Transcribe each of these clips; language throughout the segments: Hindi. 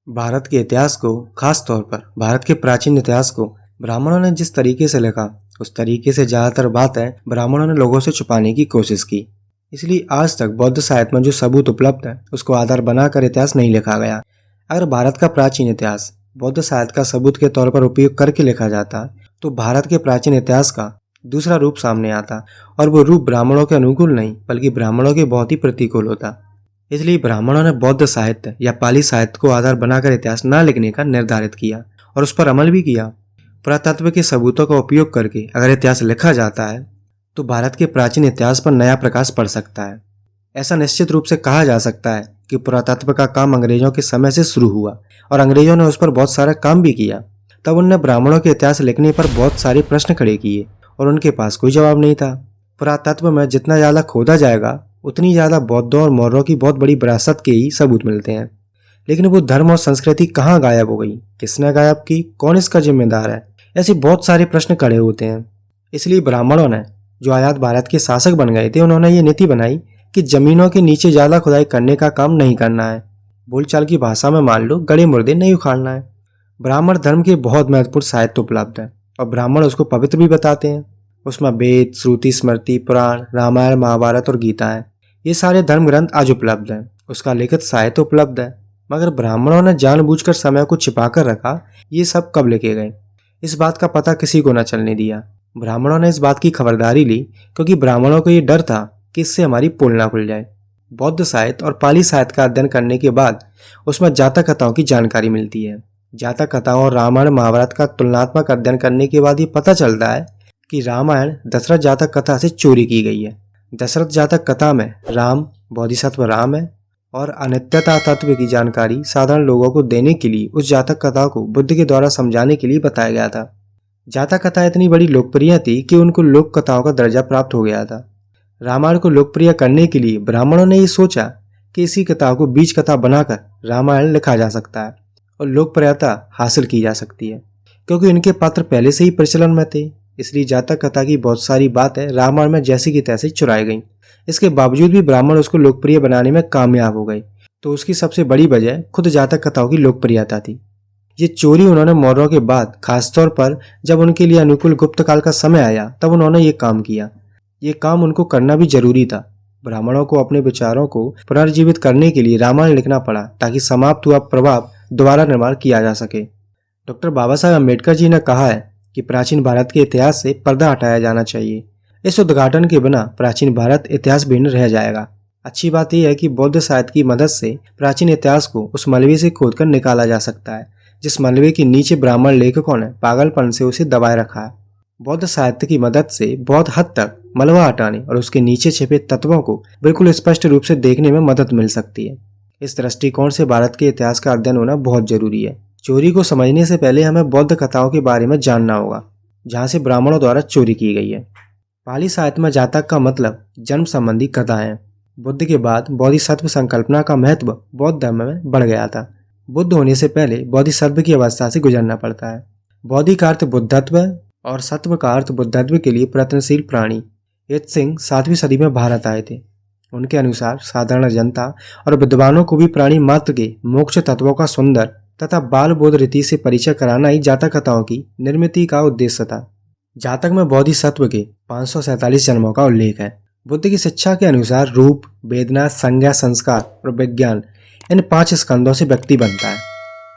भारत के इतिहास को, खास तौर पर भारत के प्राचीन इतिहास को ब्राह्मणों ने जिस तरीके से लिखा, उस तरीके से ज्यादातर बातें ब्राह्मणों ने लोगों से छुपाने की कोशिश की। इसलिए आज तक बौद्ध साहित्य में जो सबूत उपलब्ध है, उसको आधार बनाकर इतिहास नहीं लिखा गया। अगर भारत का प्राचीन इतिहास बौद्ध साहित्य का सबूत के तौर पर उपयोग करके लिखा जाता, तो भारत के प्राचीन इतिहास का दूसरा रूप सामने आता, और वो रूप ब्राह्मणों के अनुकूल नहीं बल्कि ब्राह्मणों के बहुत ही प्रतिकूल होता। इसलिए ब्राह्मणों ने बौद्ध साहित्य या पाली साहित्य को आधार बनाकर इतिहास न लिखने का निर्धारित किया और उस पर अमल भी किया। पुरातत्व के सबूतों का उपयोग करके अगर इतिहास लिखा जाता है, तो भारत के प्राचीन इतिहास पर नया प्रकाश पड़ सकता है। ऐसा निश्चित रूप से कहा जा सकता है कि पुरातत्व का काम अंग्रेजों के समय से शुरू हुआ और अंग्रेजों ने उस पर बहुत सारा काम भी किया। तब उनने ब्राह्मणों के इतिहास लिखने पर बहुत सारे प्रश्न खड़े किए और उनके पास कोई जवाब नहीं था। पुरातत्व में जितना ज्यादा खोदा जाएगा, उतनी ज्यादा बौद्धों और मौर्यों की बहुत बड़ी विरासत के ही सबूत मिलते हैं। लेकिन वो धर्म और संस्कृति कहाँ गायब हो गई, किसने गायब की, कौन इसका जिम्मेदार है, ऐसे बहुत सारे प्रश्न खड़े होते हैं। इसलिए ब्राह्मणों ने, जो आजाद भारत के शासक बन गए थे, उन्होंने ये नीति बनाई कि जमीनों के नीचे ज्यादा खुदाई करने का काम नहीं करना है। बोलचाल की भाषा में मान लो, गड़े मुर्दे नहीं उखाड़ना है। ब्राह्मण धर्म के बहुत महत्वपूर्ण साहित्य उपलब्ध है और ब्राह्मण उसको पवित्र भी बताते हैं। उसमें वेद, श्रुति, स्मृति, पुराण, रामायण, महाभारत और गीता है। ये सारे धर्म ग्रंथ आज उपलब्ध हैं। उसका लिखित साहित्य उपलब्ध है। मगर ब्राह्मणों ने जानबूझकर समय को छिपाकर रखा। ये सब कब लिखे गए, इस बात का पता किसी को न चलने दिया। ब्राह्मणों ने इस बात की खबरदारी ली क्योंकि ब्राह्मणों को ये डर था कि इससे हमारी पोल ना खुल जाए। बौद्ध साहित्य और पाली साहित्य का अध्ययन करने के बाद उसमें जातक कथाओं की जानकारी मिलती है। जातक कथाओं और रामायण महाभारत का तुलनात्मक अध्ययन करने के बाद ये पता चलता है कि रामायण दशरथ जातक कथा से चोरी की गई है। दशरथ जातक कथा में राम बोधिसत्व राम है और अनित्यता तत्व की जानकारी साधारण लोगों को देने के लिए उस जातक कथा को बुद्ध के द्वारा समझाने के लिए बताया गया था। जातक कथा इतनी बड़ी लोकप्रिय थी कि उनको लोक कथाओं का दर्जा प्राप्त हो गया था। रामायण को लोकप्रिय करने के लिए ब्राह्मणों ने ये सोचा कि इसी कथा को बीज कथा बनाकर रामायण लिखा जा सकता है और लोकप्रियता हासिल की जा सकती है। क्योंकि इनके पात्र पहले से ही प्रचलन में थे, इसलिए जातक कथा की बहुत सारी बातें रामायण में जैसी की तैसी चुराई गईं। इसके बावजूद भी ब्राह्मण उसको लोकप्रिय बनाने में कामयाब हो गए। तो उसकी सबसे बड़ी वजह खुद जातक कथाओं की लोकप्रियता थी। ये चोरी उन्होंने मौर्यों के बाद, खासतौर पर जब उनके लिए अनुकूल गुप्त काल का समय आया, तब उन्होंने ये काम किया। ये काम उनको करना भी जरूरी था। ब्राह्मणों को अपने विचारों को पुनर्जीवित करने के लिए रामायण लिखना पड़ा ताकि समाप्त हुआ प्रभाव दोबारा निर्माण किया जा सके। डॉक्टर बाबा साहब अम्बेडकर जी ने कहा है कि प्राचीन भारत के इतिहास से पर्दा हटाया जाना चाहिए। इस उद्घाटन के बिना प्राचीन भारत इतिहास भिन्न रह जाएगा। अच्छी बात यह है कि बौद्ध साहित्य की मदद से प्राचीन इतिहास को उस मलबे से खोदकर निकाला जा सकता है जिस मलबे के नीचे ब्राह्मण लेखकों ने पागलपन से उसे दबाए रखा है। बौद्ध साहित्य की मदद से बहुत हद तक मलबा हटाने और उसके नीचे छिपे तत्वों को बिल्कुल स्पष्ट रूप से देखने में मदद मिल सकती है। इस दृष्टिकोण से भारत के इतिहास का अध्ययन होना बहुत जरूरी है। चोरी को समझने से पहले हमें बौद्ध कथाओं के बारे में जानना होगा, जहाँ से ब्राह्मणों द्वारा चोरी की गई है। पाली साहित्य में जातक का मतलब जन्म संबंधी कथा है। बुद्ध के बाद बोधिसत्व संकल्पना का महत्व बौद्ध धर्म में बढ़ गया था। बुद्ध होने से पहले बोधिसत्व की अवस्था से गुजरना पड़ता है। बोधि का अर्थ बुद्धत्व और सत्व का अर्थ बुद्धत्व के लिए प्रयत्नशील प्राणी। यत सिंह 7वीं सदी में भारत आए थे। उनके अनुसार साधारण जनता और विद्वानों को भी प्राणी मात्र के मोक्ष तत्वों का सुंदर तथा बाल बोध रीति से परिचय कराना ही जातक कथाओं की निर्मिति का उद्देश्य था। जातक में बोधिसत्व के 547 जन्मों का उल्लेख है। बुद्ध की शिक्षा के अनुसार रूप, वेदना, संज्ञा, संस्कार और विज्ञान, इन 5 स्कंदों से व्यक्ति बनता है।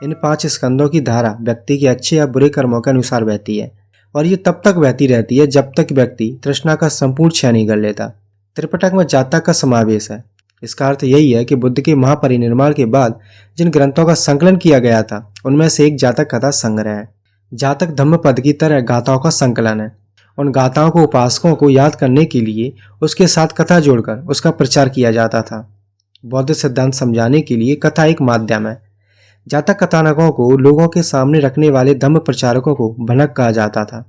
इन 5 स्कंदों की धारा व्यक्ति के अच्छे या बुरे कर्मों के अनुसार बहती है और ये तब तक बहती रहती है जब तक व्यक्ति तृष्णा का संपूर्ण क्षय नहीं कर लेता। त्रिपिटक में जातक का समावेश है। इसका अर्थ यही है कि बुद्ध के महापरिनिर्वाण के बाद जिन ग्रंथों का संकलन किया गया था, उनमें से एक जातक कथा संग्रह है। जातक धम्मपद की तरह गाथाओं का संकलन है। उन गाथाओं को उपासकों को याद करने के लिए उसके साथ कथा जोड़कर उसका प्रचार किया जाता था। बौद्ध सिद्धांत समझाने के लिए कथा एक माध्यम है। जातक कथानकों को लोगों के सामने रखने वाले धम्म प्रचारकों को भनक कहा जाता था।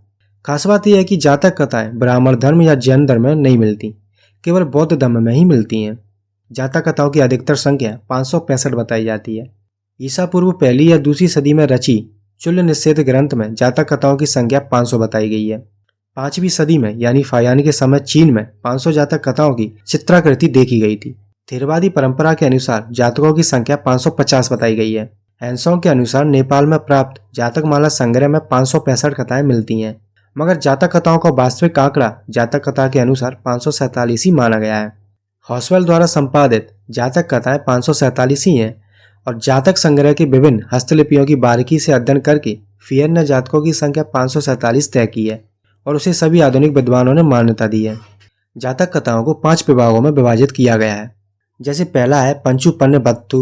खास बात यह है कि जातक कथाएं ब्राह्मण धर्म या जैन धर्म में नहीं मिलती, केवल बौद्ध धर्म में ही मिलती हैं। जातक कथाओं की अधिकतर संख्या 565 बताई जाती है। ईसा पूर्व 1ली या 2री सदी में रची चुल्ल निषेध ग्रंथ में जातक कथाओं की संख्या 500 बताई गई है। 5वीं सदी में यानी फायान के समय चीन में 500 जातक कथाओं की चित्राकृति देखी गई थी। थेरवादी परंपरा के अनुसार जातकों की संख्या 550 बताई गई है। हैंसोंग के अनुसार नेपाल में प्राप्त जातक माला संग्रह में 565 कथाएं मिलती हैं, मगर जातक कथाओं का वास्तविक आंकड़ा जातक कथा के अनुसार 547 ही माना गया है। हॉस्वेल द्वारा संपादित जातक कथाएं 547 ही हैं और जातक संग्रह की विभिन्न हस्तलिपियों की बारीकी से अध्ययन करके फियर ने जातकों की संख्या 547 तय की है और उसे सभी आधुनिक विद्वानों ने मान्यता दी है। जातक कथाओं को 5 विभागों में विभाजित किया गया है, जैसे पहला है पंचु पन्ने बत्थु,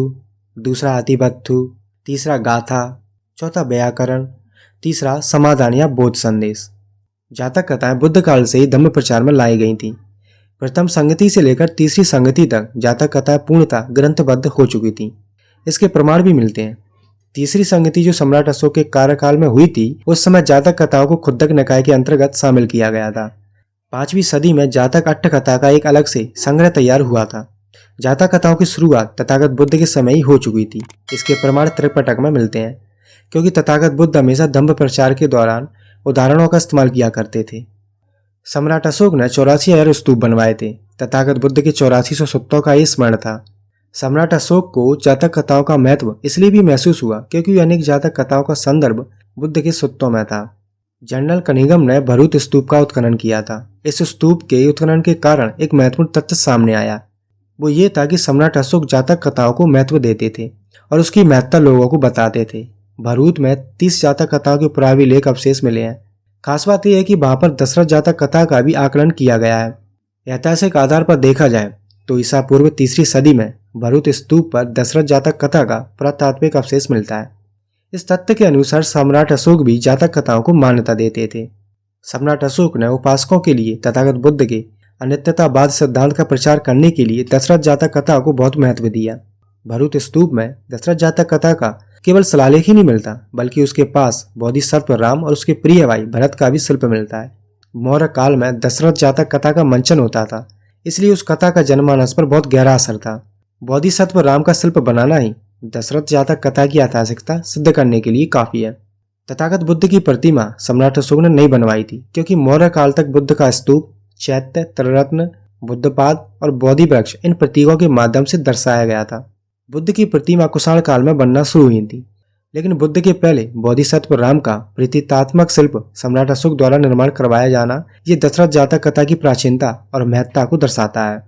दूसरा हाथी बत्थु, तीसरा गाथा, चौथा व्याकरण, तीसरा समाधान या बोध संदेश। जातक कथाएं बुद्ध काल से ही धम्म प्रचार में लाई गई थी। प्रथम संगति से लेकर तीसरी संगति तक जातक कथाएं पूर्णतः ग्रंथबद्ध हो चुकी थी। इसके प्रमाण भी मिलते हैं। तीसरी संगति जो सम्राट अशोक के कार्यकाल में हुई थी, उस समय जातक कथाओं को खुद्दक निकाय के अंतर्गत शामिल किया गया था। 5वीं सदी में जातक अट्ठ कथा का एक अलग से संग्रह तैयार हुआ था। जातक कथाओं की शुरुआत तथागत बुद्ध के समय ही हो चुकी थी। इसके प्रमाण त्रिपिटक में मिलते हैं, क्योंकि तथागत बुद्ध हमेशा धम्म प्रचार के दौरान उदाहरणों का इस्तेमाल किया करते थे। सम्राट अशोक ने 84,000 स्तूप बनवाए थे। तथागत बुद्ध के 8400 सुत्तों का ये स्मरण था। सम्राट अशोक को जातक कथाओं का महत्व इसलिए भी महसूस हुआ क्योंकि अनेक जातक कथाओं का संदर्भ बुद्ध के सुत्तों में था। जनरल कनिंघम ने भरूच स्तूप का उत्खनन किया था। इस स्तूप के उत्खनन के कारण एक महत्वपूर्ण तथ्य सामने आया। वो ये था कि सम्राट अशोक जातक कथाओं को महत्व देते थे और उसकी महत्ता लोगों को बताते थे। भरूच में 30 जातक कथाओं के पुराविलेख अवशेष मिले हैं। खास बात यह है कि वहां पर दशरथ जातक कथा का भी आकलन किया गया है। ऐतिहासिक आधार पर देखा जाए तो ईसा पूर्व 3री सदी में भरूच स्तूप पर दशरथ जातक कथा का पुरातात्विक अवशेष मिलता है। इस तथ्य के अनुसार सम्राट अशोक भी जातक कथाओं को मान्यता देते थे। सम्राट अशोक ने उपासकों के लिए तथागत बुद्ध के अनित्यतावाद सिद्धांत का प्रचार करने के लिए दशरथ जातक कथा को बहुत महत्व दिया। भरूच स्तूप में दशरथ जातक कथा का केवल शिलालेख ही नहीं मिलता, बल्कि उसके पास बोधिसत्व राम और उसके प्रिय भाई भरत का भी शिल्प मिलता है। मौर्य काल में दशरथ जातक कथा का मंचन होता था, इसलिए उस कथा का जनमानस पर बहुत गहरा असर था। बोधिसत्व राम का शिल्प बनाना ही दशरथ जातक कथा की ऐतिहासिकता सिद्ध करने के लिए काफी है। तथागत बुद्ध की प्रतिमा सम्राट अशोक ने नहीं बनवाई थी, क्योंकि मौर्य काल तक बुद्ध का स्तूप, चैत्य, त्रिरत्न, बुद्धपाद और बोधि वृक्ष इन प्रतीकों के माध्यम से दर्शाया गया था। बुद्ध की प्रतिमा कुषाण काल में बनना शुरू हुई थी, लेकिन बुद्ध के पहले बोधिसत्व राम का प्रतीकात्मक शिल्प सम्राट अशोक द्वारा निर्माण करवाया जाना ये दशरथ जातक कथा की प्राचीनता और महत्ता को दर्शाता है।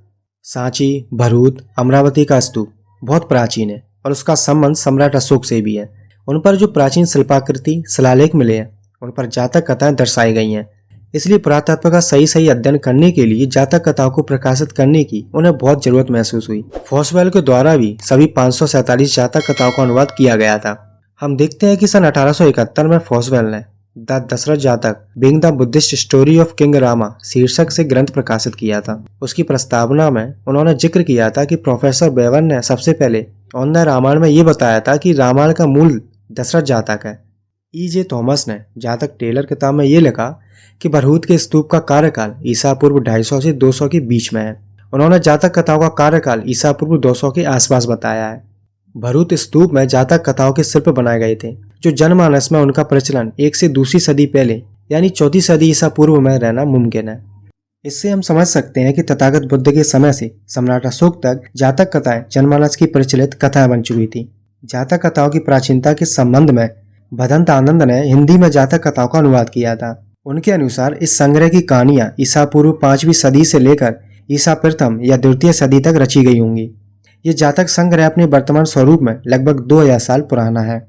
सांची, भरूच, अमरावती का स्तूप बहुत प्राचीन है और उसका संबंध सम्राट अशोक से भी है। उन पर जो प्राचीन शिल्पाकृति शिलालेख मिले हैं, उन पर जातक कथाएं दर्शाई गई हैं। इसलिए पुरातत्व का सही अध्ययन करने के लिए जातक कथाओं को प्रकाशित करने की उन्हें बहुत जरूरत महसूस हुई। फॉस्वेल के द्वारा भी सभी 547 जातक कथाओं का अनुवाद किया गया था। हम देखते हैं कि सन 1871 में फॉस्वेल ने द दशरथ जातक being the Buddhist story of king Rama शीर्षक से ग्रंथ प्रकाशित किया था। उसकी प्रस्तावना में उन्होंने जिक्र किया था कि प्रोफेसर बेवन ने सबसे पहले ऑन द रामायण में ये बताया था कि रामायण का मूल दशरथ जातक है। E.J. थॉमस ने जातक टेलर किताब में ये लिखा कि भरूच के स्तूप का कार्यकाल ईसा पूर्व 250 से 200 के बीच में है। उन्होंने जातक कथाओं का कार्यकाल ईसा पूर्व 200 के आसपास बताया है। भरूच स्तूप में जातक कथाओं के शिल्प बनाए गए थे, जो जनमानस में उनका प्रचलन 1 से दूसरी सदी पहले यानी 4ठी सदी ईसा पूर्व में रहना मुमकिन है। इससे हम समझ सकते हैं कि तथागत बुद्ध के समय से सम्राट अशोक तक जातक कथाएं जनमानस की प्रचलित कथाएं बन चुकी थी। जातक कथाओं की प्राचीनता के संबंध में भदंत आनंद ने हिंदी में जातक कथाओं का अनुवाद किया था। उनके अनुसार इस संग्रह की कहानियां ईसा पूर्व 5वीं सदी से लेकर ईसा प्रथम या द्वितीय सदी तक रची गई होंगी। ये जातक संग्रह अपने वर्तमान स्वरूप में लगभग 2000 साल पुराना है।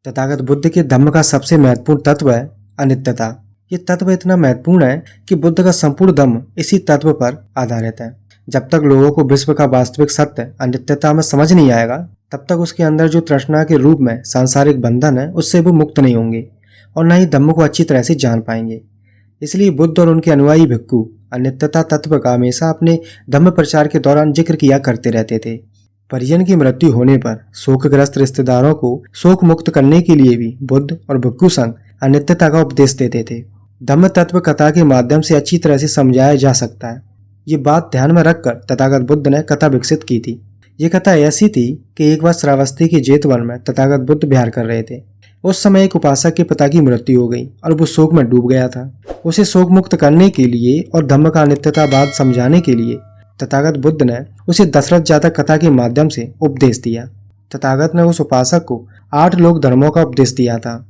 तथागत बुद्ध के धम्म का सबसे महत्वपूर्ण तत्व है अनित्यता। ये तत्व इतना महत्वपूर्ण है कि बुद्ध का संपूर्ण धम्म इसी तत्व पर आधारित है। जब तक लोगों को विश्व का वास्तविक सत्य अनित्यता में समझ नहीं आएगा, तब तक उसके अंदर जो तृष्णा के रूप में सांसारिक बंधन है, उससे वो मुक्त नहीं होंगे और न ही धम्म को अच्छी तरह से जान पाएंगे। इसलिए बुद्ध और उनके अनुयायी भिक्खु अनित्यता तत्व का हमेशा अपने धम्म प्रचार के दौरान जिक्र किया करते रहते थे। परिजन की मृत्यु होने पर शोकग्रस्त रिश्तेदारों को शोक मुक्त करने के लिए भी बुद्ध और भिक्खु संघ अनित्यता का उपदेश देते थे। धम्म तत्व कथा के माध्यम से अच्छी तरह से समझाया जा सकता है। ये बात ध्यान में रखकर तथागत बुद्ध ने कथा विकसित की थी। ये कथा ऐसी थी कि एक बार श्रावस्ती के जेतवन में तथागत बुद्ध विहार कर रहे थे। उस समय एक उपासक के पिता की मृत्यु हो गई और वो शोक में डूब गया था। उसे शोक मुक्त करने के लिए और धम्म का अनित्यतावाद समझाने के लिए तथागत बुद्ध ने उसे दशरथ जातक कथा के माध्यम से उपदेश दिया। तथागत ने उस उपासक को 8 लोक धर्मों का उपदेश दिया था।